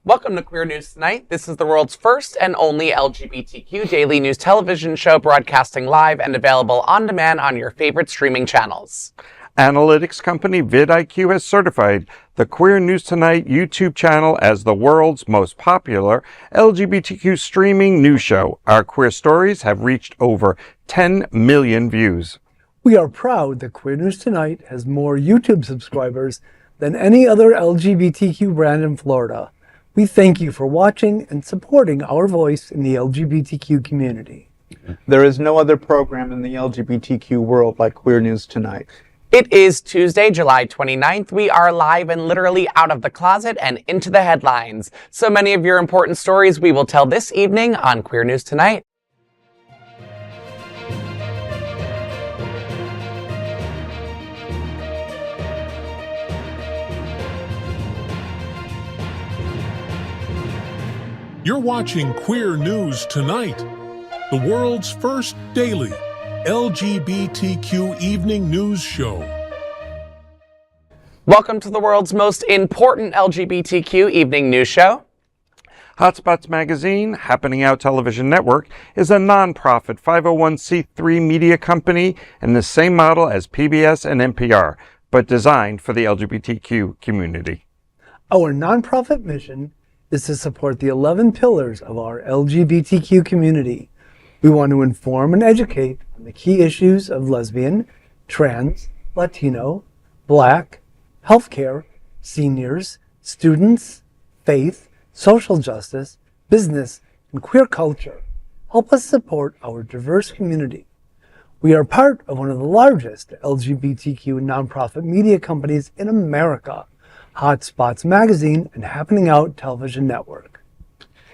Welcome to Queer News Tonight. This is the world's first and only LGBTQ daily news television show broadcasting live and available on demand on your favorite streaming channels. Analytics company vidIQ has certified the Queer News Tonight YouTube channel as the world's most popular LGBTQ streaming news show. Our queer stories have reached over 10 million views. We are proud that Queer News Tonight has more YouTube subscribers than any other LGBTQ brand in Florida. We thank you for watching and supporting our voice in the LGBTQ community. There is no other program in the LGBTQ world like Queer News Tonight. It is Tuesday, July 29th. We are live and literally out of the closet and into the headlines. So many of your important stories we will tell this evening on Queer News Tonight. You're watching Queer News Tonight, the world's first daily LGBTQ evening news show. Welcome to the world's most important LGBTQ evening news show. Hotspots Magazine, Happening Out Television Network, is a non-profit 501c3 media company in the same model as PBS and NPR, but designed for the LGBTQ community. Our nonprofit mission is to support the 11 pillars of our LGBTQ community. We want to inform and educate on the key issues of lesbian, trans, Latino, Black, healthcare, seniors, students, faith, social justice, business, and queer culture. Help us support our diverse community. We are part of one of the largest LGBTQ nonprofit media companies in America, Hotspots Magazine and Happening Out Television Network.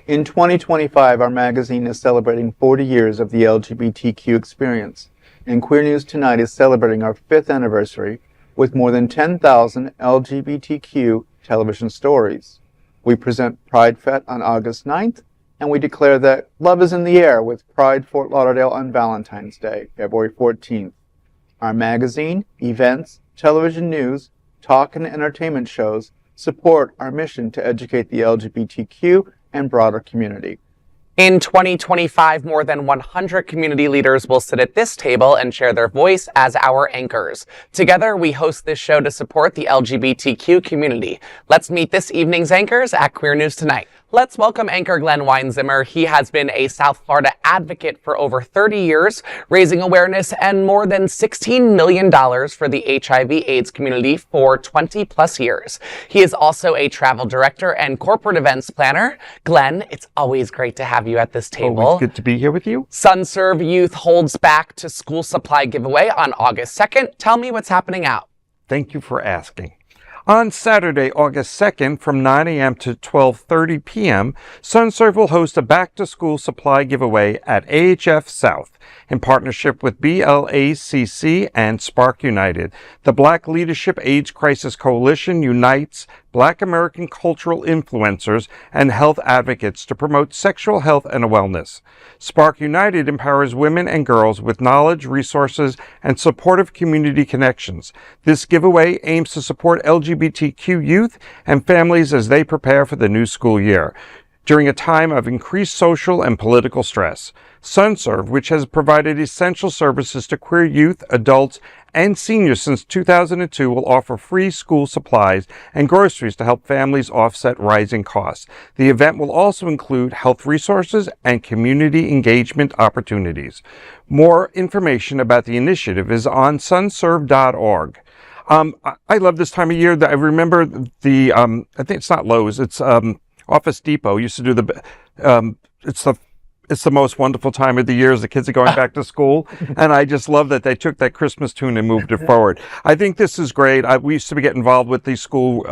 In 2025, our magazine is celebrating 40 years of the LGBTQ experience, and Queer News Tonight is celebrating our 5th anniversary with more than 10,000 LGBTQ television stories. We present Pride Fest on August 9th, and we declare that love is in the air with Pride Fort Lauderdale on Valentine's Day, February 14th. Our magazine, events, television news, talk and entertainment shows support our mission to educate the LGBTQ and broader community. In 2025, more than 100 community leaders will sit at this table and share their voice as our anchors. Together, we host this show to support the LGBTQ community. Let's meet this evening's anchors at Queer News Tonight. Let's welcome anchor Glen Weinzimer. He has been a South Florida advocate for over 30 years, raising awareness and more than $16 million for the HIV/AIDS community for 20 plus years. He is also a travel director and corporate events planner. Glen, it's always great to have you at this table. Always good to be here with you. Sunserve Youth holds back to school supply giveaway on August 2nd. Tell me what's happening out. Thank you for asking. On Saturday, August 2nd, from 9 a.m. to 12:30 p.m., Sunserve will host a back-to-school supply giveaway at AHF South in partnership with GLFGLCC and Spark United. The Black Leadership AIDS Crisis Coalition unites Black American cultural influencers and health advocates to promote sexual health and wellness. Spark United empowers women and girls with knowledge, resources, and supportive community connections. This giveaway aims to support LGBTQ youth and families as they prepare for the new school year during a time of increased social and political stress. Sunserve, which has provided essential services to queer youth, adults, and seniors since 2002, will offer free school supplies and groceries to help families offset rising costs. The event will also include health resources and community engagement opportunities. More information about the initiative is on sunserve.org. I love this time of year. I remember the, I think it's not Lowe's, it's Office Depot used to do it's the most wonderful time of the year as the kids are going back to school. And I just love that they took that Christmas tune and moved it forward. I think this is great. We used to get involved with these school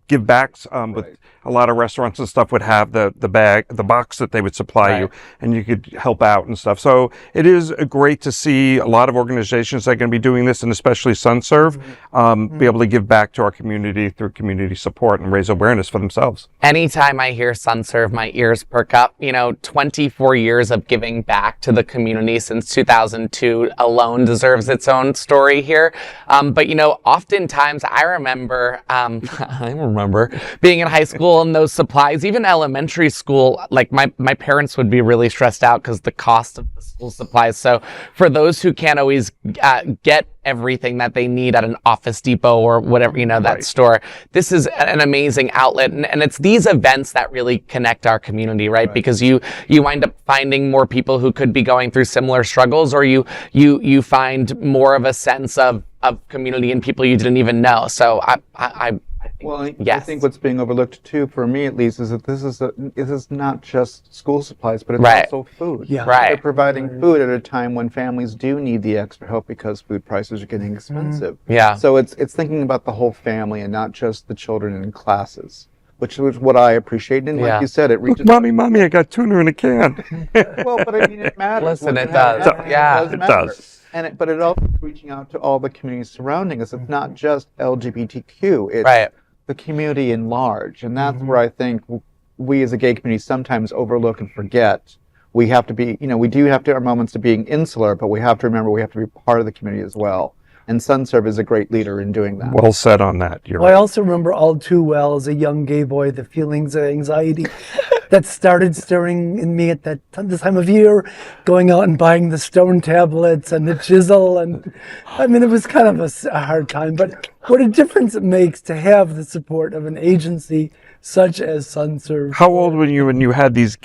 give backs with a lot of restaurants and stuff would have the box that they would supply you, and you could help out and stuff. So it is great to see a lot of organizations that are going to be doing this, and especially Sunserve, be able to give back to our community through community support and raise awareness for themselves. Anytime I hear Sunserve, my ears perk up. 24 years of giving back to the community since 2002 alone deserves its own story here. But oftentimes I remember being in high school Well, and those supplies, even elementary school, like my parents would be really stressed out because the cost of the school supplies. So for those who can't always get everything that they need at an Office Depot or whatever, that store, this is an amazing outlet. And it's these events that really connect our community, right? Because you wind up finding more people who could be going through similar struggles, or you find more of a sense of community in people you didn't even know. So I think what's being overlooked too, for me at least, is that this is not just school supplies, but it's also food. Yeah. Right. They're providing food at a time when families do need the extra help because food prices are getting expensive. Yeah. So it's thinking about the whole family and not just the children in classes, which is what I appreciate. And like you said, it reaches. Mommy, I got tuna in a can. Well, but I mean, it matters. Listen, it does. Yeah, it does. But it also is reaching out to all the communities surrounding us. It's not just LGBTQ. It's the community in large. And that's where I think we as a gay community sometimes overlook and forget. We have to be, we do have to our moments to being insular, but we have to remember we have to be part of the community as well. And Sunserve is a great leader in doing that. Well said on that. You're I also remember all too well as a young gay boy the feelings of anxiety that started stirring in me at this time of year, going out and buying the stone tablets and the chisel. And I mean, it was kind of a hard time, but what a difference it makes to have the support of an agency such as Sunserve. How old were you when you had these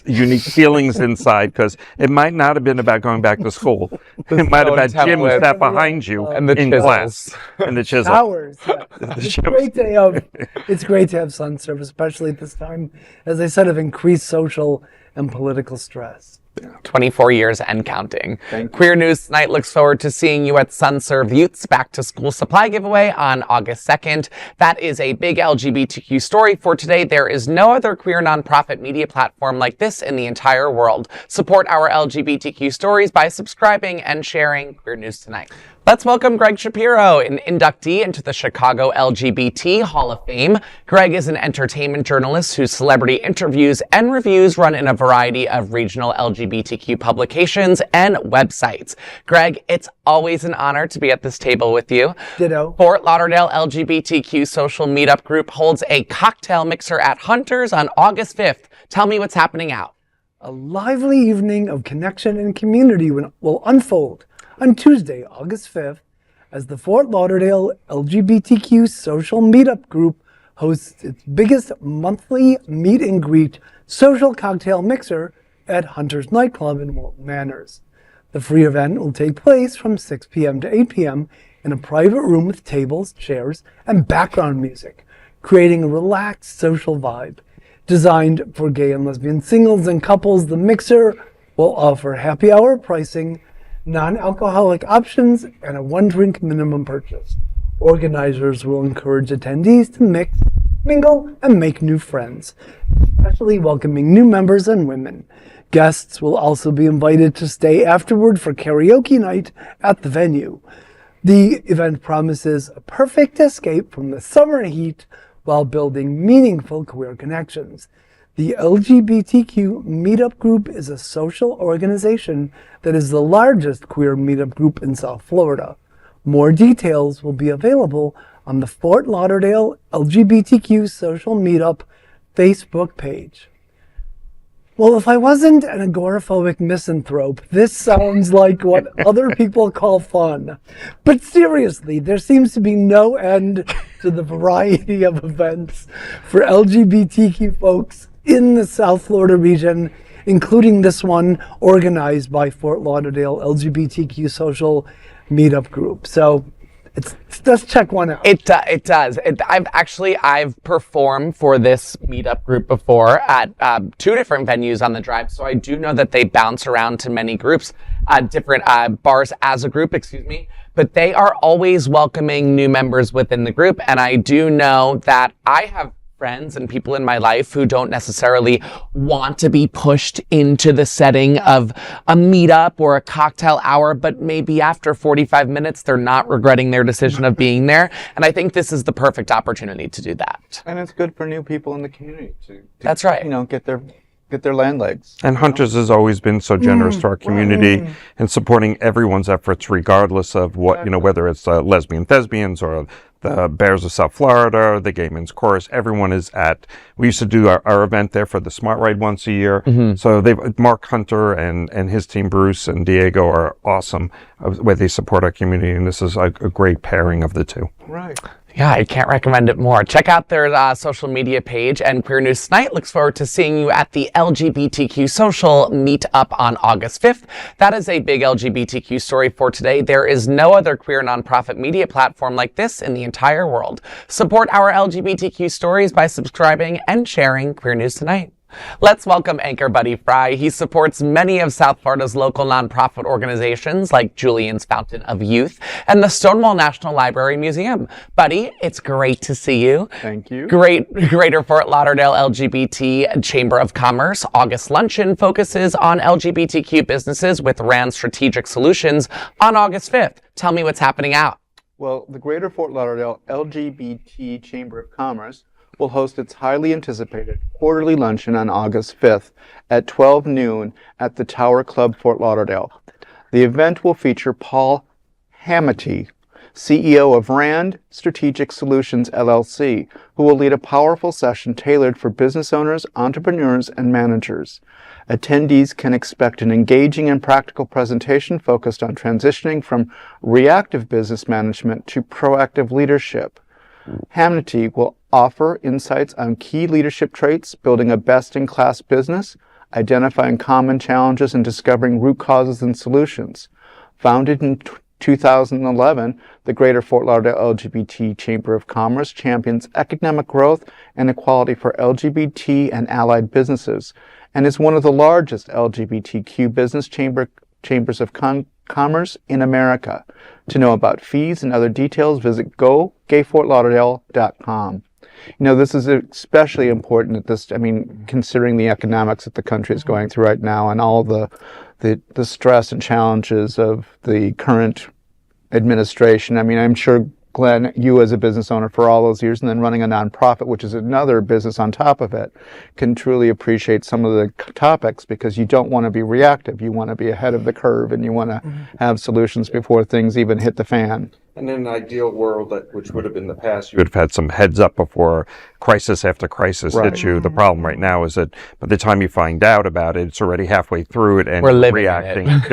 unique feelings inside? Because it might not have been about going back to school. It might have been Jim sat behind you and the in class. And the chisel. Hours. Yeah. It's great to have Sunserve, especially at this time, as I said, of increased social and political stress. 24 years and counting. Queer News Tonight looks forward to seeing you at Sunserve Youth's Back to School Supply Giveaway on August 2nd. That is a big LGBTQ story for today. There is no other queer nonprofit media platform like this in the entire world. Support our LGBTQ stories by subscribing and sharing Queer News Tonight. Let's welcome Gregg Shapiro, an inductee into the Chicago LGBT Hall of Fame. Gregg is an entertainment journalist whose celebrity interviews and reviews run in a variety of regional LGBTQ publications and websites. Gregg, it's always an honor to be at this table with you. Ditto. Fort Lauderdale LGBTQ social meetup group holds a cocktail mixer at Hunter's on August 5th. Tell me what's happening out. A lively evening of connection and community will unfold on Tuesday, August 5th, as the Fort Lauderdale LGBTQ social meetup group hosts its biggest monthly meet and greet social cocktail mixer at Hunter's Nightclub in Walton Manors. The free event will take place from 6 p.m. to 8 p.m. in a private room with tables, chairs, and background music, creating a relaxed social vibe. Designed for gay and lesbian singles and couples, the mixer will offer happy hour pricing, non-alcoholic options, and a one-drink minimum purchase. Organizers will encourage attendees to mix, mingle, and make new friends, especially welcoming new members and women. Guests will also be invited to stay afterward for karaoke night at the venue. The event promises a perfect escape from the summer heat while building meaningful queer connections. The LGBTQ Meetup Group is a social organization that is the largest queer meetup group in South Florida. More details will be available on the Fort Lauderdale LGBTQ Social Meetup Facebook page. Well, if I wasn't an agoraphobic misanthrope, this sounds like what other people call fun. But seriously, there seems to be no end to the variety of events for LGBTQ folks in the South Florida region, including this one organized by Fort Lauderdale LGBTQ Social Meetup Group. So let's check one out. It does. I've performed for this meetup group before at 2 different venues on the drive, so I do know that they bounce around to many groups, different bars as a group, but they are always welcoming new members within the group, and I do know that I have friends and people in my life who don't necessarily want to be pushed into the setting of a meetup or a cocktail hour, but maybe after 45 minutes, they're not regretting their decision of being there. And I think this is the perfect opportunity to do that. And it's good for new people in the community to That's right. Get their land legs. And Hunters has always been so generous to our community and supporting everyone's efforts, regardless of what, whether it's lesbian thespians or the Bears of South Florida, the Gay Men's Chorus. Everyone is at. We used to do our event there for the Smart Ride once a year. So Mark Hunter and his team, Bruce and Diego, are awesome where they support our community, and this is a great pairing of the two. Right. Yeah, I can't recommend it more. Check out their social media page, and Queer News Tonight looks forward to seeing you at the LGBTQ Social Meetup on August 5th. That is a big LGBTQ story for today. There is no other queer nonprofit media platform like this in the entire world. Support our LGBTQ stories by subscribing and sharing Queer News Tonight. Let's welcome anchor Buddy Frey. He supports many of South Florida's local nonprofit organizations like Julian's Fountain of Youth and the Stonewall National Library Museum. Buddy, it's great to see you. Thank you. Greater Fort Lauderdale LGBT Chamber of Commerce August Luncheon focuses on LGBTQ businesses with RAND Strategic Solutions on August 5th. Tell me what's happening out. Well, the Greater Fort Lauderdale LGBT Chamber of Commerce will host its highly anticipated quarterly luncheon on August 5th at 12 noon at the Tower Club, Fort Lauderdale. The event will feature Paul Hamity, CEO of RAND Strategic Solutions, LLC, who will lead a powerful session tailored for business owners, entrepreneurs, and managers. Attendees can expect an engaging and practical presentation focused on transitioning from reactive business management to proactive leadership. Hamity will offer insights on key leadership traits, building a best-in-class business, identifying common challenges, and discovering root causes and solutions. Founded in 2011, the Greater Fort Lauderdale LGBT Chamber of Commerce champions economic growth and equality for LGBT and allied businesses, and is one of the largest LGBTQ business chambers of commerce in America. To know about fees and other details, visit gogayfortlauderdale.com. You know, this is especially important at this, considering the economics that the country is going through right now and all the stress and challenges of the current administration. I'm sure, Glenn, you as a business owner for all those years and then running a nonprofit, which is another business on top of it, can truly appreciate some of the topics because you don't want to be reactive. You want to be ahead of the curve and you want to have solutions before things even hit the fan. And in an ideal world, which would have been the past, you would have had some heads up before crisis after crisis hit you. The problem right now is that by the time you find out about it, it's already halfway through it and we're living reacting. In it.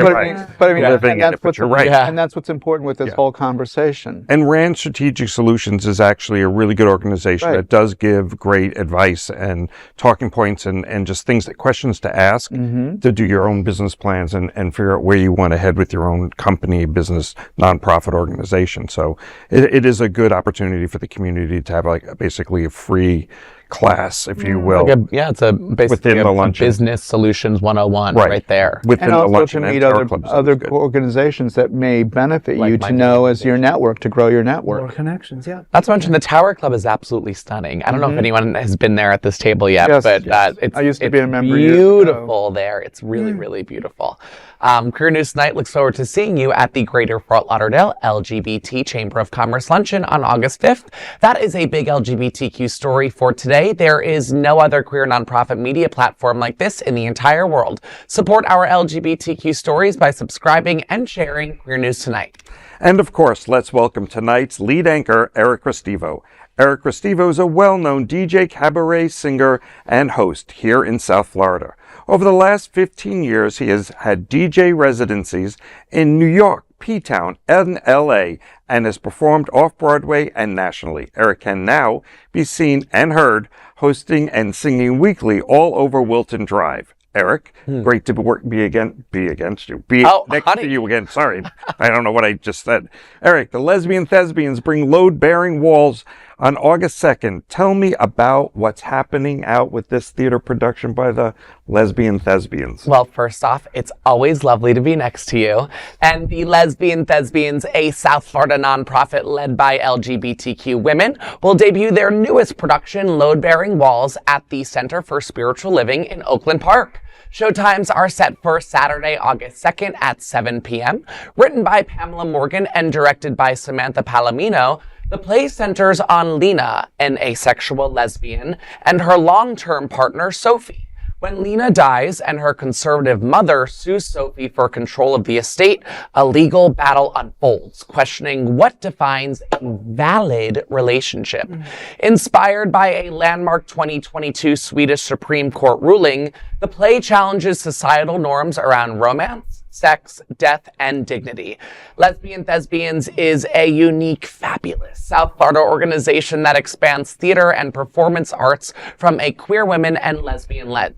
And that's what's important with this whole conversation. And RAND Strategic Solutions is actually a really good organization that does give great advice and talking points and just questions to ask to do your own business plans and figure out where you want to head with your own company, business, nonprofit organization. So it is a good opportunity for the community to have basically a free class, if you will. It's basically a business solutions 101 right there. And also to meet other organizations that may benefit you to know as your network, to grow your network. More connections, Not to mention the Tower Club is absolutely stunning. I don't know if anyone has been there at this table yet, but I used to be a member. Beautiful there. It's really, really beautiful. Queer News Tonight looks forward to seeing you at the Greater Fort Lauderdale LGBT Chamber of Commerce Luncheon on August 5th. That is a big LGBTQ story for today. There is no other queer nonprofit media platform like this in the entire world. Support our LGBTQ stories by subscribing and sharing Queer News Tonight. And of course, let's welcome tonight's lead anchor, Eric Restivo. Eric Restivo is a well-known DJ, cabaret singer, and host here in South Florida. Over the last 15 years, he has had DJ residencies in New York, P-Town, and L.A., and has performed off-Broadway and nationally. Eric can now be seen and heard hosting and singing weekly all over Wilton Drive. Eric, great to be next to you again. Sorry, I don't know what I just said. Eric, the Lesbian Thespians bring load-bearing walls on August 2nd. Tell me about what's happening out with this theater production by the Lesbian Thespians. Well, first off, it's always lovely to be next to you. And the Lesbian Thespians, a South Florida nonprofit led by LGBTQ women, will debut their newest production, Load-Bearing Walls, at the Center for Spiritual Living in Oakland Park. Showtimes are set for Saturday, August 2nd at 7 p.m. Written by Pamela Morgan and directed by Samantha Palomino, the play centers on Lena, an asexual lesbian, and her long-term partner, Sophie. When Lena dies and her conservative mother sues Sophie for control of the estate, a legal battle unfolds, questioning what defines a valid relationship. Inspired by a landmark 2022 Swedish Supreme Court ruling, the play challenges societal norms around romance, sex, death, and dignity. Lesbian Thespians is a unique, fabulous South Florida organization that expands theater and performance arts from a queer women and lesbian lens.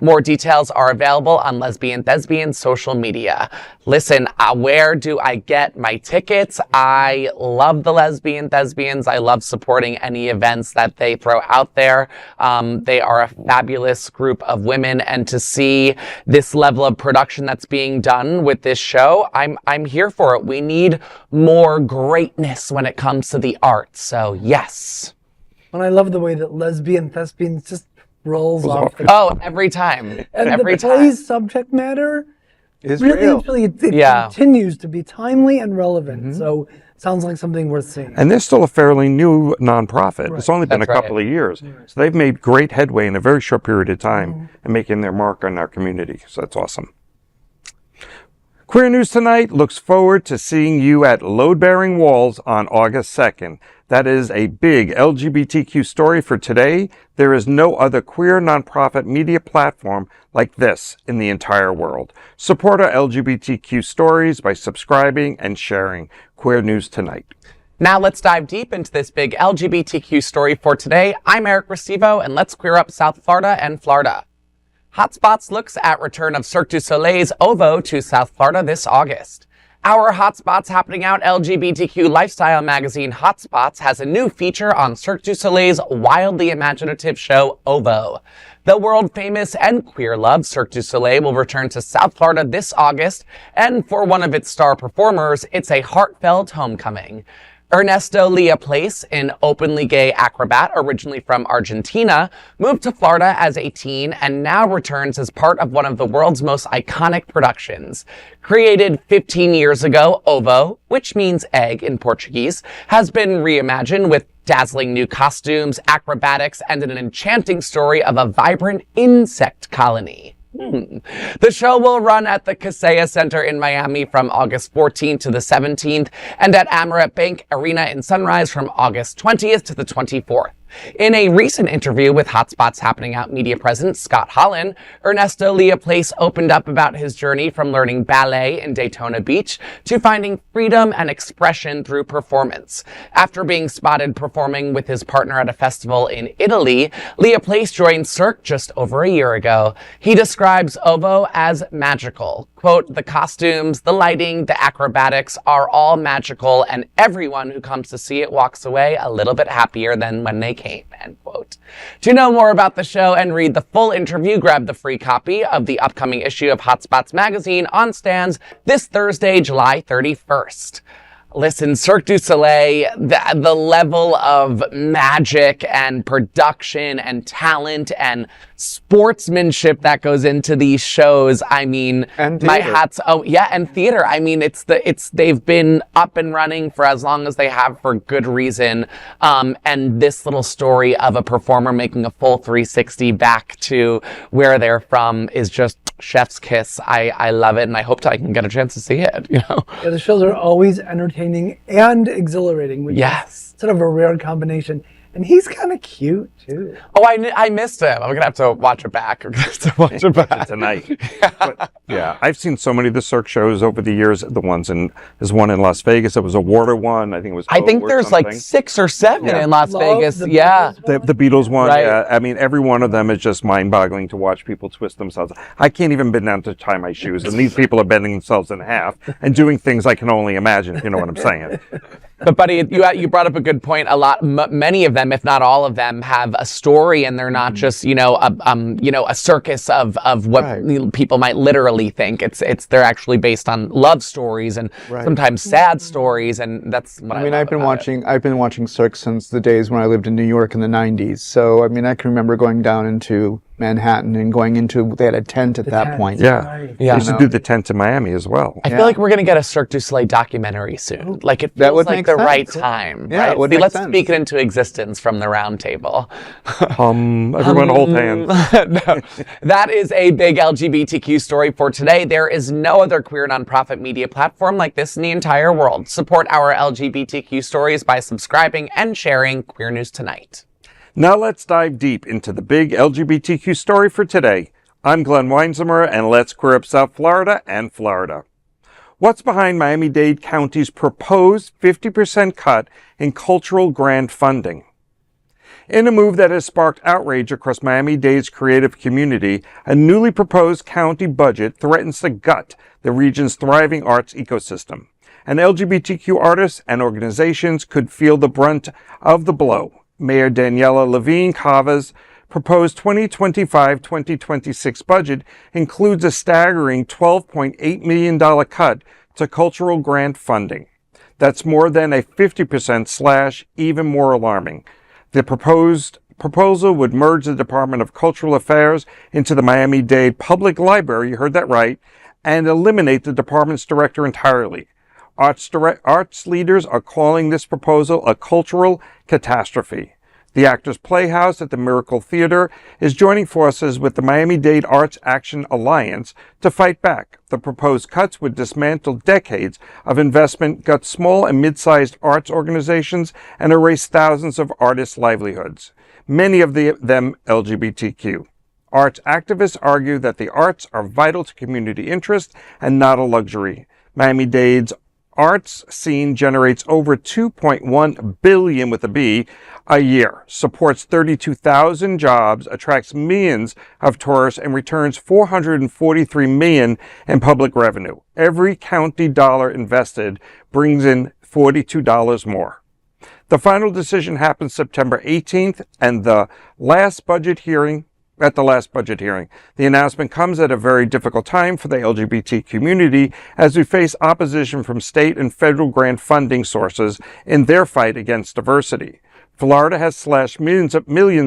More details are available on Lesbian Thespians social media. Listen, where do I get my tickets? I love the Lesbian Thespians. I love supporting any events that they throw out there. They are a fabulous group of women, and to see this level of production that's being done with this show, I'm here for it. We need more greatness when it comes to the arts. So yes. And I love the way that Lesbian Thespians just rolls off. Oh, every time. And every the play's subject matter Is really, real. it continues to be timely and relevant. So sounds like something worth seeing. And they're still a fairly new nonprofit. It's only been That's a couple of years. So they've made great headway in a very short period of time and making their mark on our community. So that's awesome. Queer News Tonight looks forward to seeing you at Load Bearing Walls on August 2nd. That is a big LGBTQ story for today. There is no other queer nonprofit media platform like this in the entire world. Support our LGBTQ stories by subscribing and sharing. Queer News Tonight. Now let's dive deep into this big LGBTQ story for today. I'm Eric Restivo, and let's queer up South Florida and Florida. Hotspots looks at return of Cirque du Soleil's OVO to South Florida this August. Our Hotspots Happening Out LGBTQ lifestyle magazine Hotspots has a new feature on Cirque du Soleil's wildly imaginative show OVO. The world-famous and queer-loved Cirque du Soleil will return to South Florida this August, and for one of its star performers, it's a heartfelt homecoming. Ernesto Lea Place, an openly gay acrobat originally from Argentina, moved to Florida as a teen and now returns as part of one of the world's most iconic productions. Created 15 years ago, OVO, which means egg in Portuguese, has been reimagined with dazzling new costumes, acrobatics, and an enchanting story of a vibrant insect colony. The show will run at the Kaseya Center in Miami from August 14th to the 17th and at Amaret Bank Arena in Sunrise from August 20th to the 24th. In a recent interview with Hotspots Happening Out media president Scott Holland, Ernesto Lea Place opened up about his journey from learning ballet in Daytona Beach to finding freedom and expression through performance. After being spotted performing with his partner at a festival in Italy, Lea Place joined Cirque just over a year ago. He describes OVO as magical. Quote, the costumes, the lighting, the acrobatics are all magical, and everyone who comes to see it walks away a little bit happier than when they came, end quote. To know more about the show and read the full interview, grab the free copy of the upcoming issue of Hotspots magazine on stands this Thursday, July 31st. Listen, Cirque du Soleil, the level of magic and production and talent and sportsmanship that goes into these shows. I mean, And my theater. hats. Oh yeah, and theater. I mean, they've been up and running for as long as they have for good reason. And this little story of a performer making a full 360 back to where they're from is just chef's kiss. I love it, and I hope I can get a chance to see it. You know. Yeah, the shows are always entertaining and exhilarating, which is sort of a rare combination. And he's kind of cute, too. Oh, I missed him. I'm going to have to watch it back. I'm going to have to watch it back. Tonight. But, yeah, I've seen so many of the Cirque shows over the years. The ones there's one in Las Vegas. It was a water one. I think it was. I think or there's something. like 6 or 7 in Las Love Vegas. the Yeah. Beatles one. The Beatles one, Right. yeah. I mean, every one of them is just mind-boggling to watch people twist themselves. I can't even bend down to tie my shoes, and these people are bending themselves in half and doing things I can only imagine, if you know what I'm saying. But Buddy, you brought up a good point. Many of them, if not all of them, have a story, and they're not just a circus of what people might literally think. They're actually based on love stories and sometimes sad stories, and that's what I mean. I've been watching Cirque since the days when I lived in New York in the 90s. So I mean, I can remember going down into Manhattan and going into, they had a tent at that tent. point. Yeah. Right. Yeah. They should do the tent in Miami as well. I feel like we're going to get a Cirque du Soleil documentary soon. Like, it That feels would like make the sense. right time. Yeah, right? it would See, make let's sense. speak it into existence from the round table. Everyone hold hands. No, that is a big LGBTQ story for today. There is no other queer nonprofit media platform like this in the entire world. Support our LGBTQ stories by subscribing and sharing Queer News Tonight. Now let's dive deep into the big LGBTQ story for today. I'm Glen Weinzimer, and let's queer up South Florida and Florida. What's behind Miami-Dade County's proposed 50% cut in cultural grant funding? In a move that has sparked outrage across Miami-Dade's creative community, a newly proposed county budget threatens to gut the region's thriving arts ecosystem. And LGBTQ artists and organizations could feel the brunt of the blow. Mayor Daniela Levine Cava's proposed 2025-2026 budget includes a staggering $12.8 million cut to cultural grant funding. That's more than a 50% slash, even more alarming. The proposal would merge the Department of Cultural Affairs into the Miami-Dade Public Library, you heard that right, and eliminate the department's director entirely. Arts leaders are calling this proposal a cultural catastrophe. The Actors Playhouse at the Miracle Theater is joining forces with the Miami-Dade Arts Action Alliance to fight back. The proposed cuts would dismantle decades of investment, gut small and mid-sized arts organizations, and erase thousands of artists' livelihoods, many of them LGBTQ. Arts activists argue that the arts are vital to community interest and not a luxury. Miami-Dade's arts scene generates over $2.1 billion with a B a year, supports 32,000 jobs, attracts millions of tourists, and returns $443 million in public revenue. Every county dollar invested brings in $42 more. The final decision happens September 18th, and the last budget hearing. The announcement comes at a very difficult time for the LGBT community as we face opposition from state and federal grant funding sources in their fight against diversity. Florida has slashed millions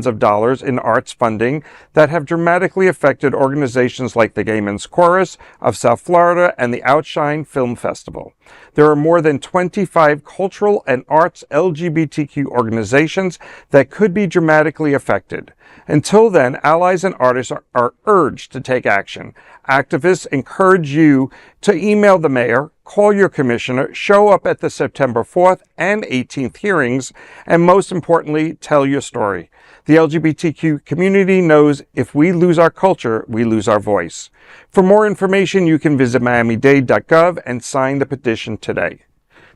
of dollars in arts funding that have dramatically affected organizations like the Gay Men's Chorus of South Florida and the Outshine Film Festival. There are more than 25 cultural and arts LGBTQ organizations that could be dramatically affected. Until then, allies and artists are urged to take action. Activists encourage you to email the mayor, call your commissioner, show up at the September 4th and 18th hearings, and most importantly, tell your story. The LGBTQ community knows if we lose our culture, we lose our voice. For more information, you can visit miamidade.gov and sign the petition today.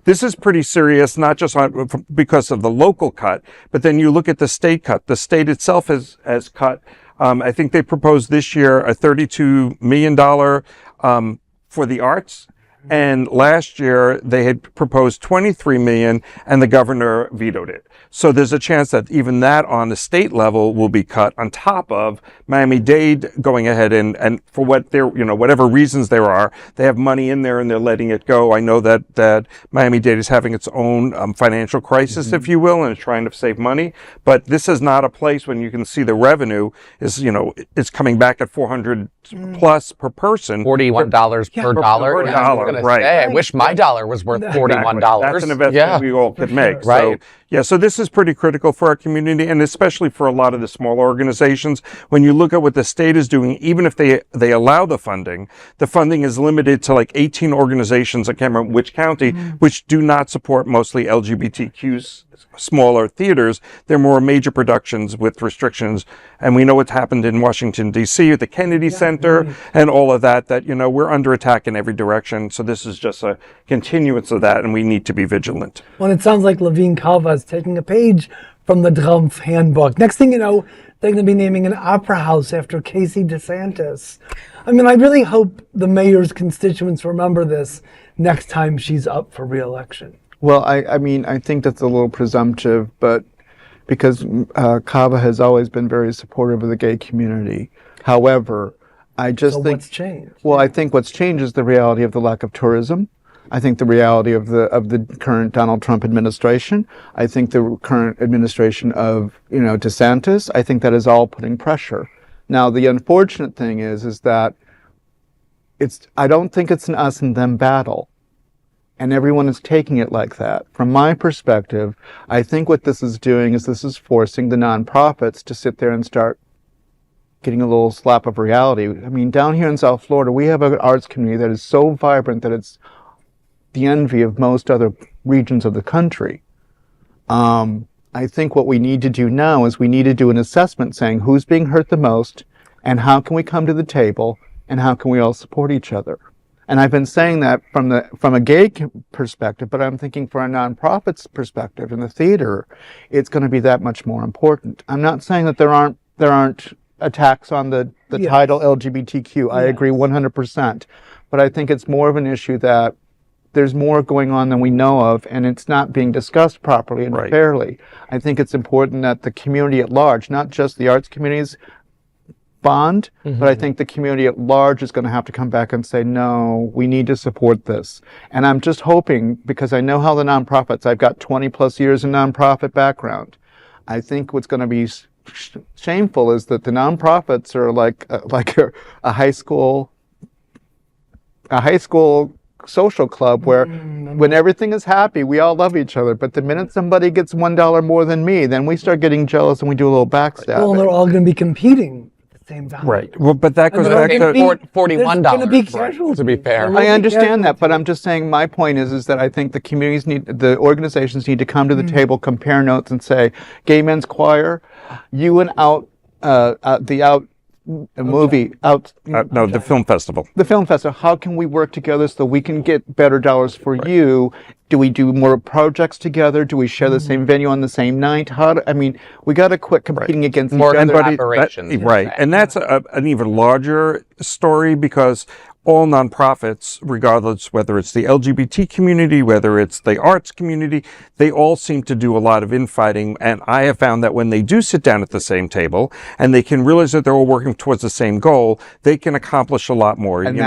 This is pretty serious, not just because of the local cut, but then you look at the state cut. The state itself has cut, I think they proposed this year a $32 million for the arts. And last year they had proposed $23 million and the governor vetoed it. So there's a chance that even that on the state level will be cut on top of Miami-Dade going ahead and for what their, whatever reasons there are, they have money in there and they're letting it go. I know that Miami-Dade is having its own financial crisis, if you will, and is trying to save money. But this is not a place when you can see the revenue is, it's coming back at $400 plus per person. $41 per dollar. Per Yeah, I was dollar, gonna right. say, I wish my dollar was worth $41. That's an investment we all could make. Right. So this is pretty critical for our community, and especially for a lot of the smaller organizations. When you look at what the state is doing, even if they allow the funding is limited to like 18 organizations, I can't remember which county, which do not support mostly LGBTQs, smaller theaters. They're more major productions with restrictions. And we know what's happened in Washington, D.C., at the Kennedy Center, and all of that, we're under attack in every direction. So this is just a continuance of that, and we need to be vigilant. Well, it sounds like Levine Cava is taking a page from the Trump handbook. Next thing you know, they're going to be naming an opera house after Casey DeSantis. I mean, I really hope the mayor's constituents remember this next time she's up for re-election. Well, I mean, I think that's a little presumptive, but because Cava has always been very supportive of the gay community. However, I just think what's changed? Well, I think what's changed is the reality of the lack of tourism. I think the reality of the current Donald Trump administration. I think the current administration of DeSantis. I think that is all putting pressure. Now, the unfortunate thing is that I don't think it's an us and them battle. And everyone is taking it like that. From my perspective, I think what this is doing is this is forcing the nonprofits to sit there and start getting a little slap of reality. I mean, down here in South Florida, we have an arts community that is so vibrant that it's the envy of most other regions of the country. I think what we need to do now is we need to do an assessment saying who's being hurt the most and how can we come to the table and how can we all support each other. And I've been saying that from a gay perspective, but I'm thinking for a nonprofit's perspective in the theater, it's going to be that much more important. I'm not saying that there aren't attacks on the title LGBTQ. I agree 100%. But I think it's more of an issue that there's more going on than we know of, and it's not being discussed properly and fairly. I think it's important that the community at large, not just the arts communities, bond, but I think the community at large is going to have to come back and say, no, we need to support this. And I'm just hoping, because I know how the nonprofits, I've got 20 plus years in nonprofit background. I think what's going to be shameful is that the nonprofits are like a high school social club where when everything is happy, we all love each other. But the minute somebody gets $1 more than me, then we start getting jealous and we do a little backstab. Well, and they're all going to be competing. Same value. Right. Well, but that goes back to $41. To be fair, I understand that, but I'm just saying my point is that I think the organizations need to come to the table, compare notes, and say, Gay Men's Choir, you and the film festival. The film festival. How can we work together so we can get better dollars for you? Do we do more projects together? Do we share the same venue on the same night? We got to quit competing against each other. Collaborations. Right. And that's an even larger story because all nonprofits, regardless whether it's the LGBT community, whether it's the arts community, they all seem to do a lot of infighting. And I have found that when they do sit down at the same table and they can realize that they're all working towards the same goal, they can accomplish a lot more. And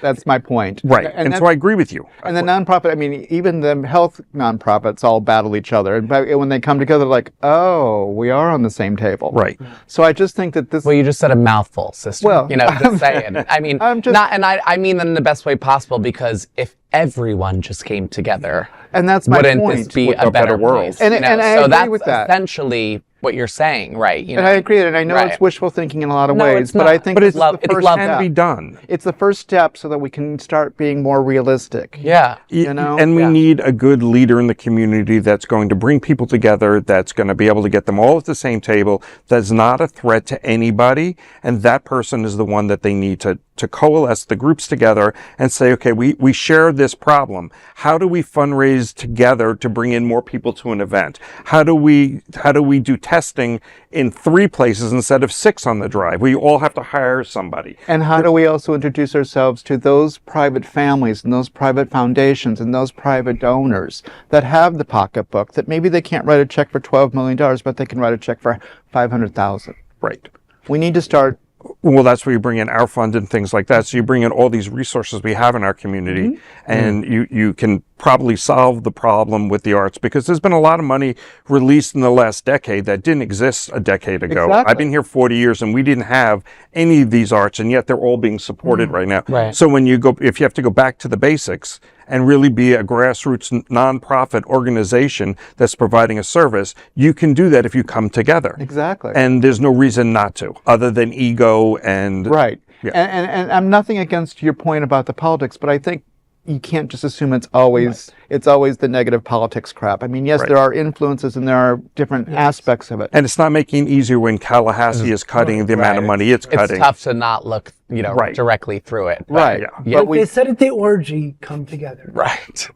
that's my point. Right. And so I agree with you. And the nonprofit, even the health nonprofits all battle each other. And when they come together, like, oh, we are on the same table. Right. So I just think that this... Well, you just said a mouthful, sister. Well, just saying. I mean that in the best way possible, because if everyone just came together, and that's my wouldn't point. This be a better world? And I agree with that. Essentially what you're saying, right? And I agree, and I know it's wishful thinking in a lot of ways, but I think it's the first step. Can be done. It's the first step so that we can start being more realistic. Yeah. And we need a good leader in the community that's going to bring people together, that's going to be able to get them all at the same table, that's not a threat to anybody, and that person is the one that they need to coalesce the groups together and say, okay, we share this problem. How do we fundraise together to bring in more people to an event? How do we do testing in 3 places instead of 6 on the drive? We all have to hire somebody. And how do we also introduce ourselves to those private families and those private foundations and those private donors that have the pocketbook, that maybe they can't write a check for $12 million, but they can write a check for $500,000. Right. We need to start. Well, that's where you bring in our fund and things like that. So you bring in all these resources we have in our community, and you can probably solve the problem with the arts, because there's been a lot of money released in the last decade that didn't exist a decade ago. Exactly. I've been here 40 years and we didn't have any of these arts, and yet they're all being supported right now. Right. So if you have to go back to the basics and really be a grassroots nonprofit organization that's providing a service, you can do that if you come together. Exactly. And there's no reason not to, other than ego and... Right. Yeah. And I'm nothing against your point about the politics, but I think you can't just assume it's always the negative politics crap. I mean, yes, there are influences and there are different aspects of it. And it's not making it easier when Tallahassee is cutting the amount of money it's cutting. It's tough to not look, directly through it. Right. But they said at the orgy, come together. Right.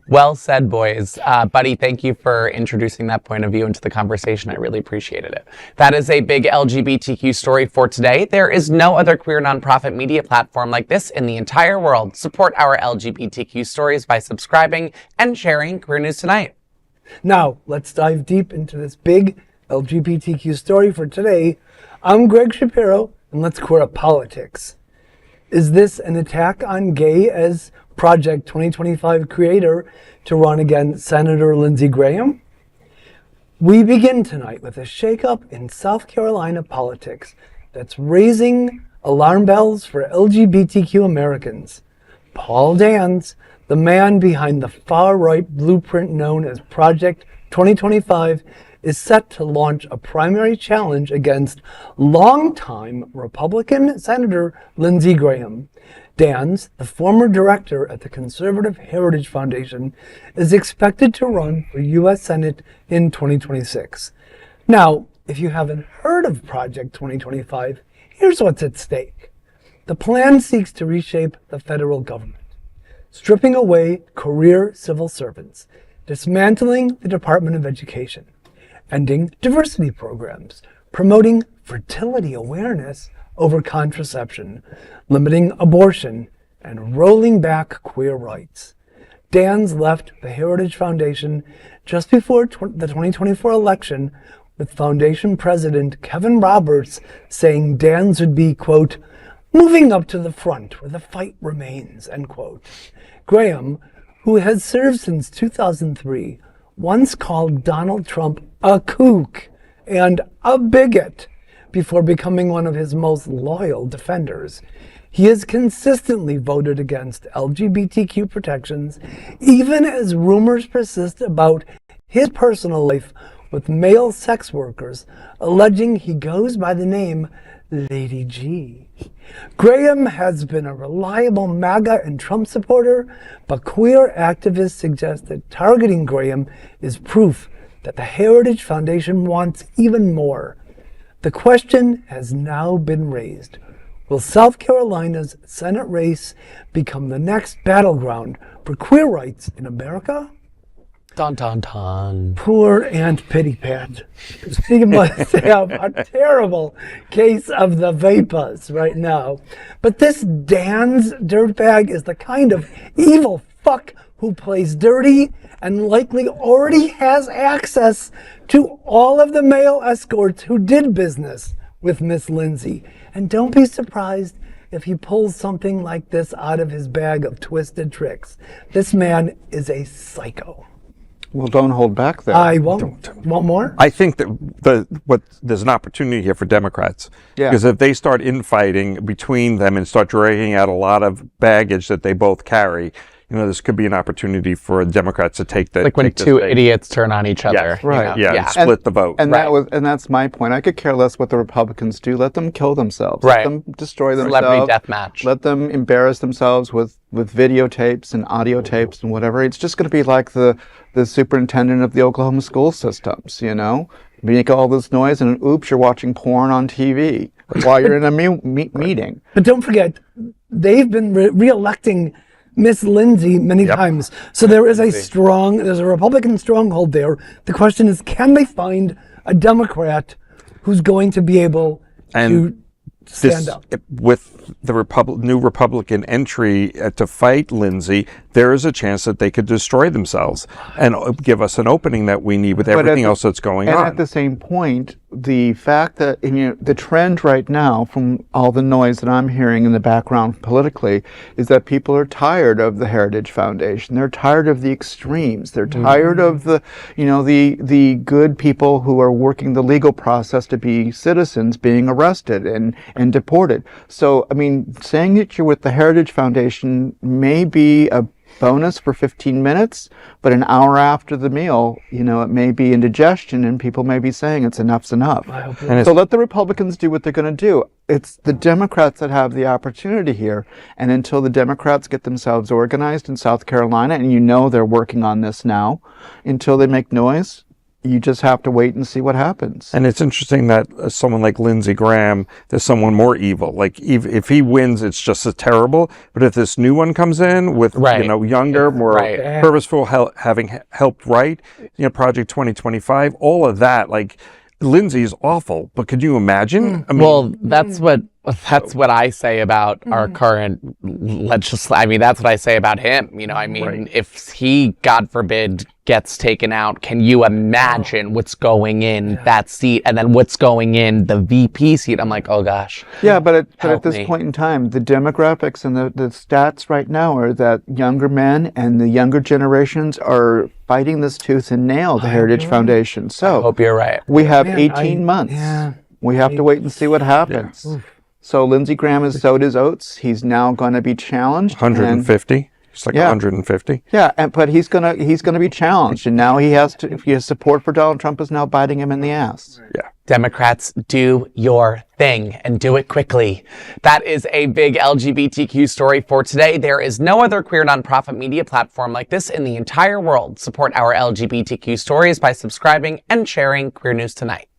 Well said, boys. Buddy, thank you for introducing that point of view into the conversation. I really appreciated it. That is a big LGBTQ story for today. There is no other queer nonprofit media platform like this in the entire world. Support our LGBTQ stories by subscribing and sharing Queer News Tonight. Now, let's dive deep into this big LGBTQ story for today. I'm Gregg Shapiro, and let's queer up politics. Is this an attack on gay as Project 2025 creator to run against Senator Lindsey Graham? We begin tonight with a shakeup in South Carolina politics that's raising alarm bells for LGBTQ Americans. Paul Dans, the man behind the far-right blueprint known as Project 2025, is set to launch a primary challenge against longtime Republican Senator Lindsey Graham. Dans, the former director at the Conservative Heritage Foundation, is expected to run for U.S. Senate in 2026. Now, if you haven't heard of Project 2025, here's what's at stake. The plan seeks to reshape the federal government, stripping away career civil servants, dismantling the Department of Education, ending diversity programs, promoting fertility awareness over contraception, limiting abortion, and rolling back queer rights. Dans left the Heritage Foundation just before the 2024 election, with Foundation President Kevin Roberts saying Dans would be, quote, moving up to the front where the fight remains, end quote. Graham, who has served since 2003, once called Donald Trump a kook and a bigot before becoming one of his most loyal defenders. He has consistently voted against LGBTQ protections, even as rumors persist about his personal life with male sex workers, alleging he goes by the name Lady G. Graham has been a reliable MAGA and Trump supporter, but queer activists suggest that targeting Graham is proof that the Heritage Foundation wants even more. The question has now been raised. Will South Carolina's Senate race become the next battleground for queer rights in America? Dun dun dun. Poor Aunt Pity Pat. She must have a terrible case of the vapors right now. But this Dan's dirtbag is the kind of evil fuck who plays dirty and likely already has access to all of the male escorts who did business with Miss Lindsey. And don't be surprised if he pulls something like this out of his bag of twisted tricks. This man is a psycho. Well, don't hold back there. I won't. Want more? I think that there's an opportunity here for Democrats. Yeah. Because if they start infighting between them and start dragging out a lot of baggage that they both carry, this could be an opportunity for Democrats to take the Like when two idiots turn on each other. Yeah, right. And split the vote. And Right. that's my point. I could care less what the Republicans do. Let them kill themselves. Right. Let them destroy Celebrity themselves. deathmatch. Let them embarrass themselves with videotapes and audio tapes and whatever. It's just going to be like the superintendent of the Oklahoma school systems, Make all this noise and oops, you're watching porn on TV while you're in a meeting. But don't forget, they've been re-electing Miss Lindsey many times. So there's a Republican stronghold there. The question is, can they find a Democrat who's going to be able to stand up? With the new Republican entry to fight Lindsey, there is a chance that they could destroy themselves and give us an opening that we need with everything else that's going on. And at the same point, the fact that the trend right now, from all the noise that I'm hearing in the background politically, is that people are tired of the Heritage Foundation. They're tired of the extremes. They're tired of the good people who are working the legal process to be citizens being arrested and deported. So, saying that you're with the Heritage Foundation may be a bonus for 15 minutes, but an hour after the meal, it may be indigestion and people may be saying enough's enough. So let the Republicans do what they're going to do. It's the Democrats that have the opportunity here. And until the Democrats get themselves organized in South Carolina, and they're working on this now, until they make noise, you just have to wait and see what happens. And it's interesting that someone like Lindsey Graham, there's someone more evil. Like if he wins, it's just as terrible. But if this new one comes in with younger, more purposeful, having helped write, Project 2025, all of that, like Lindsey is awful. But could you imagine? That's what I say about our current that's what I say about him. If he, God forbid, gets taken out, can you imagine what's going in that seat and then what's going in the VP seat? I'm like, oh gosh. Yeah, but at this point in time, the demographics and the stats right now are that younger men and the younger generations are fighting this tooth and nail, the Heritage Foundation. So I hope you're right. We have 18 months. We have to wait and see what happens. Yeah. So Lindsey Graham has sowed his oats. He's now going to be challenged. 150. It's like 150. Yeah, but he's gonna be challenged, and now his support for Donald Trump is now biting him in the ass. Yeah. Democrats, do your thing and do it quickly. That is a big LGBTQ story for today. There is no other queer nonprofit media platform like this in the entire world. Support our LGBTQ stories by subscribing and sharing Queer News Tonight.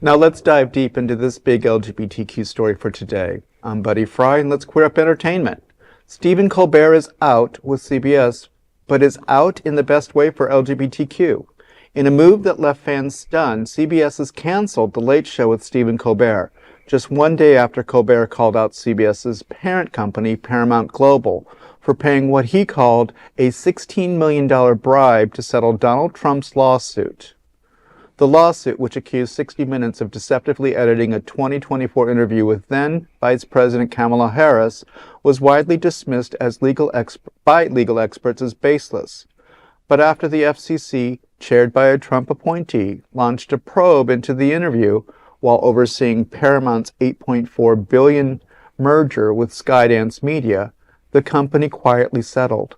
Now let's dive deep into this big LGBTQ story for today. I'm Buddy Frey, and let's queer up entertainment. Stephen Colbert is out with CBS, but is out in the best way for LGBTQ. In a move that left fans stunned, CBS has canceled The Late Show with Stephen Colbert, just one day after Colbert called out CBS's parent company, Paramount Global, for paying what he called a $16 million bribe to settle Donald Trump's lawsuit. The lawsuit, which accused 60 Minutes of deceptively editing a 2024 interview with then Vice President Kamala Harris, was widely dismissed as by legal experts as baseless. But after the FCC, chaired by a Trump appointee, launched a probe into the interview while overseeing Paramount's $8.4 billion merger with Skydance Media, the company quietly settled.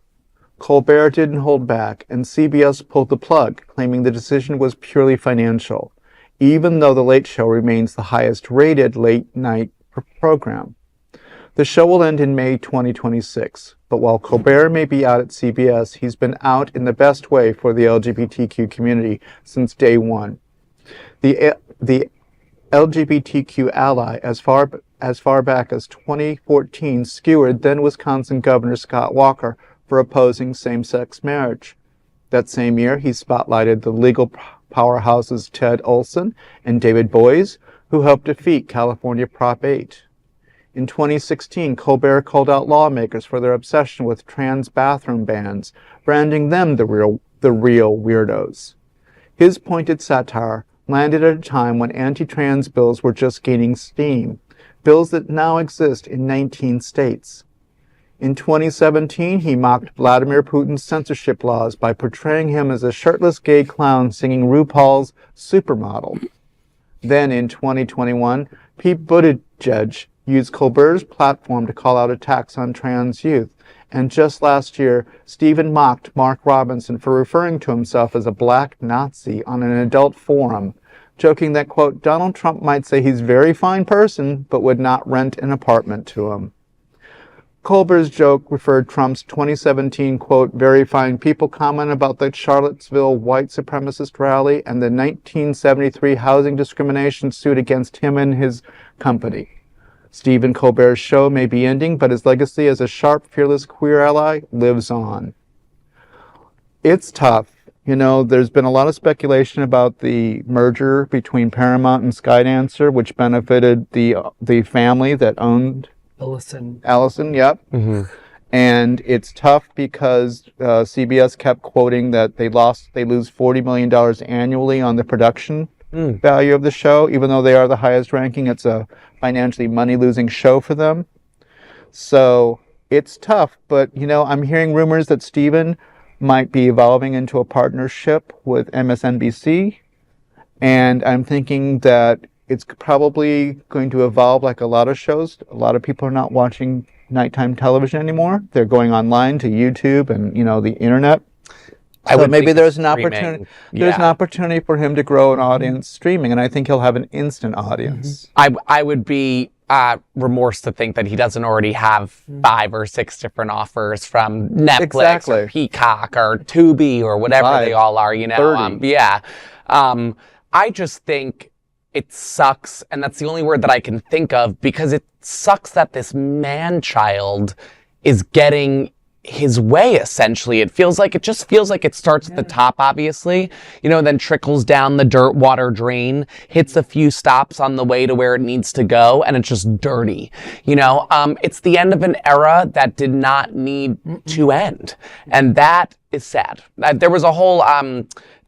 Colbert didn't hold back, and CBS pulled the plug, claiming the decision was purely financial, even though The Late Show remains the highest-rated late-night program. The show will end in May 2026, but while Colbert may be out at CBS, he's been out in the best way for the LGBTQ community since day one. The LGBTQ ally, as far back as 2014, skewered then-Wisconsin Governor Scott Walker for opposing same-sex marriage. That same year, he spotlighted the legal powerhouses Ted Olson and David Boies, who helped defeat California Prop 8. In 2016, Colbert called out lawmakers for their obsession with trans bathroom bans, branding them the real weirdos. His pointed satire landed at a time when anti-trans bills were just gaining steam, bills that now exist in 19 states. In 2017, he mocked Vladimir Putin's censorship laws by portraying him as a shirtless gay clown singing RuPaul's Supermodel. Then in 2021, Pete Buttigieg used Colbert's platform to call out attacks on trans youth. And just last year, Stephen mocked Mark Robinson for referring to himself as a black Nazi on an adult forum, joking that, quote, Donald Trump might say he's a very fine person, but would not rent an apartment to him. Colbert's joke referred Trump's 2017, quote, very fine people comment about the Charlottesville white supremacist rally and the 1973 housing discrimination suit against him and his company. Stephen Colbert's show may be ending, but his legacy as a sharp, fearless queer ally lives on. It's tough. You know, there's been a lot of speculation about the merger between Paramount and Skydance, which benefited the family that owned Allison, yep. Mm-hmm. And it's tough because CBS kept quoting that they lose $40 million annually on the production value of the show, even though they are the highest ranking. It's a financially money-losing show for them. So it's tough, but, you know, I'm hearing rumors that Stephen might be evolving into a partnership with MSNBC, and I'm thinking that it's probably going to evolve like a lot of shows. A lot of people are not watching nighttime television anymore. They're going online to YouTube and, you know, the internet. So maybe there's an opportunity. There's an opportunity for him to grow an audience streaming, and I think he'll have an instant audience. I would be remorse to think that he doesn't already have 5 or 6 different offers from Netflix or Peacock or Tubi or whatever they all are. You know, I just think it sucks, and that's the only word that I can think of, because it sucks that this man-child is getting his way, essentially. It just feels like it starts at the top, obviously, you know, then trickles down the dirt water drain, hits a few stops on the way to where it needs to go, and it's just dirty. You know, it's the end of an era that did not need to end, and that is sad. There was a whole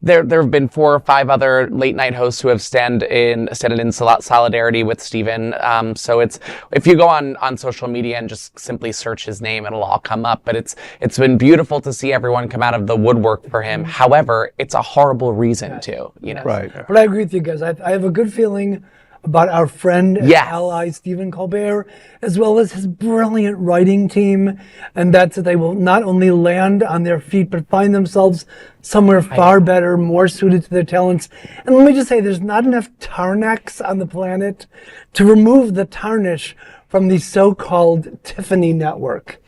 there have been 4 or 5 other late night hosts who have stood in solidarity with Stephen. So it's, if you go on social media and just simply search his name, it'll all come up. But it's been beautiful to see everyone come out of the woodwork for him. However, it's a horrible reason to, you know. Right. But I agree with you guys. I have a good feeling about our friend and Yes. ally Stephen Colbert, as well as his brilliant writing team, and that's that they will not only land on their feet, but find themselves somewhere far better, more suited to their talents. And let me just say, there's not enough Tarnacs on the planet to remove the tarnish from the so-called Tiffany network.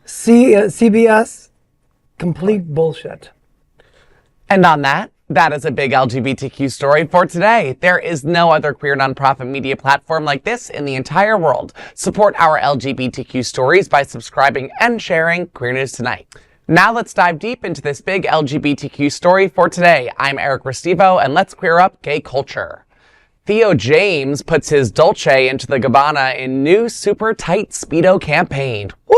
CBS, complete bullshit. And on that is a big LGBTQ story for today. There is no other queer nonprofit media platform like this in the entire world. Support our LGBTQ stories by subscribing and sharing Queer News Tonight. Now let's dive deep into this big LGBTQ story for today. I'm Eric Restivo, and let's queer up gay culture. Theo James puts his Dolce into the Gabbana in new super tight Speedo campaign. Woo!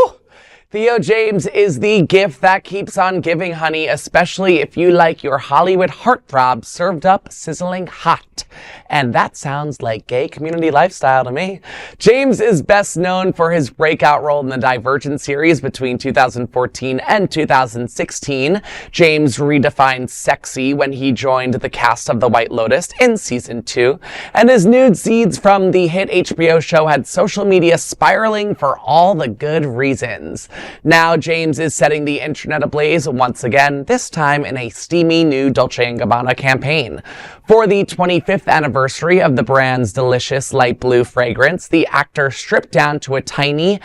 Theo James is the gift that keeps on giving, honey, especially if you like your Hollywood heartthrob served up sizzling hot. And that sounds like gay community lifestyle to me. James is best known for his breakout role in the Divergent series between 2014 and 2016. James redefined sexy when he joined the cast of The White Lotus in season 2. And his nude scenes from the hit HBO show had social media spiraling for all the good reasons. Now James is setting the internet ablaze once again, this time in a steamy new Dolce & Gabbana campaign. For the 25th anniversary of the brand's delicious light blue fragrance, the actor stripped down to a tiny,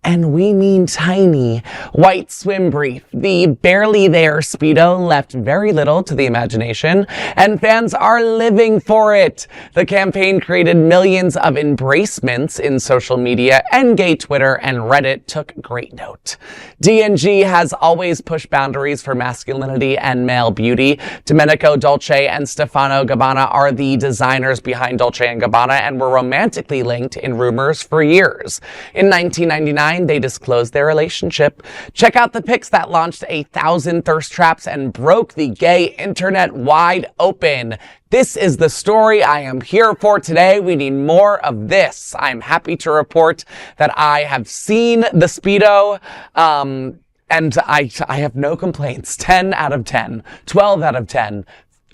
and we mean tiny, white swim brief. The barely there Speedo left very little to the imagination, and fans are living for it. The campaign created millions of embracements in social media, and gay Twitter and Reddit took great note. D&G has always pushed boundaries for masculinity and male beauty. Domenico Dolce and Stefano Gabbana are the designers behind Dolce & Gabbana and were romantically linked in rumors for years. In 1999, they disclosed their relationship. Check out the pics that launched 1,000 thirst traps and broke the gay internet wide open. This is the story I am here for today. We need more of this. I'm happy to report that I have seen the Speedo, and I have no complaints. 10 out of 10, 12 out of 10.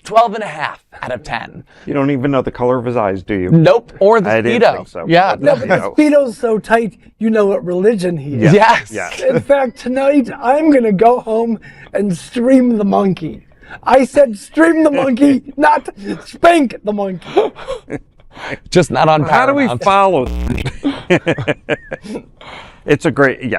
12 and a half out of 10. You don't even know the color of his eyes, do you? Nope. Or the I Speedo. didn't think so. Yeah. No, but the Speedo's so tight, you know what religion he is. Yes. Yeah. In fact, tonight, I'm going to go home and stream the monkey. I said stream the monkey, not spank the monkey. Just not on How do we Paramount. follow? It's a great,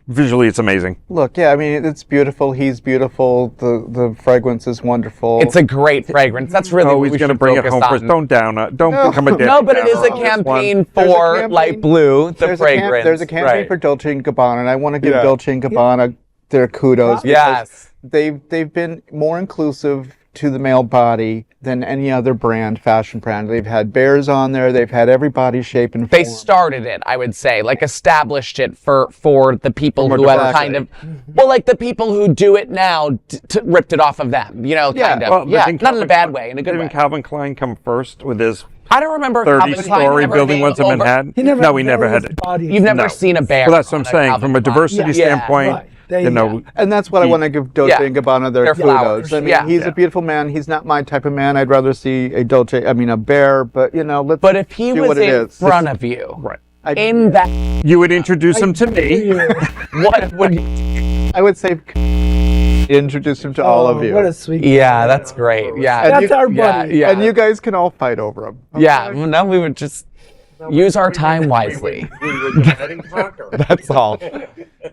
visually it's amazing. Look, yeah, I mean, it's beautiful. He's beautiful. The fragrance is wonderful. It's a great fragrance. That's really Oh, what he's we going to should bring it focus home on. first. Don't become a dick. No, but it is a Down on this campaign one. There's a for campaign- light blue, the fragrance. There's a campaign right. for Dolce & Gabbana, and I want to give Yeah. Dolce & Gabbana their kudos. Yes. Because they've been more inclusive to the male body than any other fashion brand. They've had bears on there. They've had every body shape and They form. started it, I would say, like established it for the people From who have exactly. kind of, well, like the people who do it now ripped it off of them, you know, Yeah. kind of. Well, Yeah, didn't not in a Calvin bad Klein- way, in a good way. Didn't Calvin Klein come first with his I don't remember Calvin Klein 30-story ever building being once in over- Manhattan? He never No, we never had his it. body. You've never No. seen a bear. Well, that's what I'm on a saying. Calvin From a Klein. diversity Yeah. standpoint, Right. There you you know, go. And that's what I want to give Dolce Yeah. & Gabbana their Their kudos. flowers. I mean, Yeah. he's a beautiful man. He's not my type of man. I'd rather see a bear, but you know, let's But if he do was what it in is. front of you, right. in that, You would introduce him to me. what would you? I would say introduce him to all of you. What a sweet Yeah, that's great. Yeah. And That's our buddy. Yeah. And you guys can all fight over him. Yeah, well, no, we would just use our time wisely. That's all.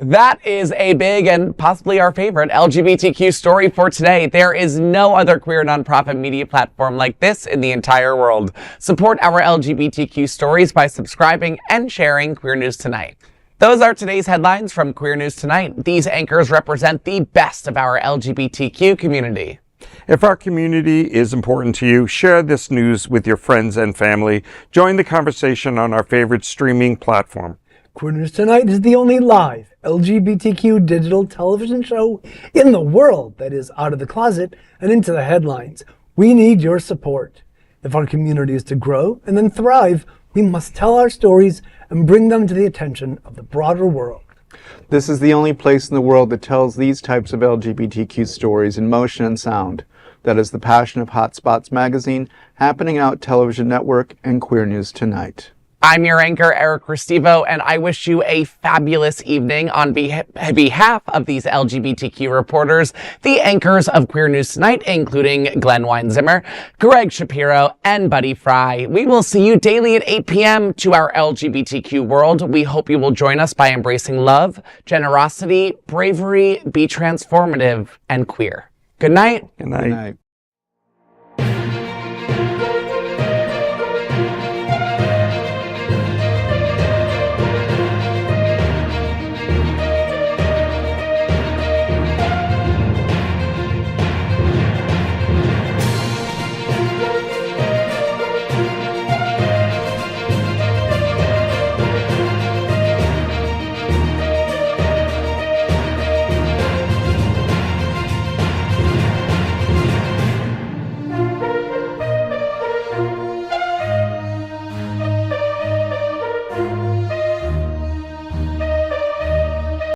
That is a big and possibly our favorite LGBTQ story for today. There is no other queer nonprofit media platform like this in the entire world. Support our LGBTQ stories by subscribing and sharing Queer News Tonight. Those are today's headlines from Queer News Tonight. These anchors represent the best of our LGBTQ community. If our community is important to you, share this news with your friends and family. Join the conversation on our favorite streaming platform. Queer News Tonight is the only live LGBTQ digital television show in the world that is out of the closet and into the headlines. We need your support. If our community is to grow and then thrive, we must tell our stories and bring them to the attention of the broader world. This is the only place in the world that tells these types of LGBTQ stories in motion and sound. That is the passion of Hot Spots Magazine, Happening Out Television Network, and Queer News Tonight. I'm your anchor, Eric Restivo, and I wish you a fabulous evening on behalf of these LGBTQ reporters, the anchors of Queer News Tonight, including Glen Weinzimer, Gregg Shapiro, and Buddy Frey. We will see you daily at 8 p.m. to our LGBTQ world. We hope you will join us by embracing love, generosity, bravery, be transformative, and queer. Good night. Good night. Good night.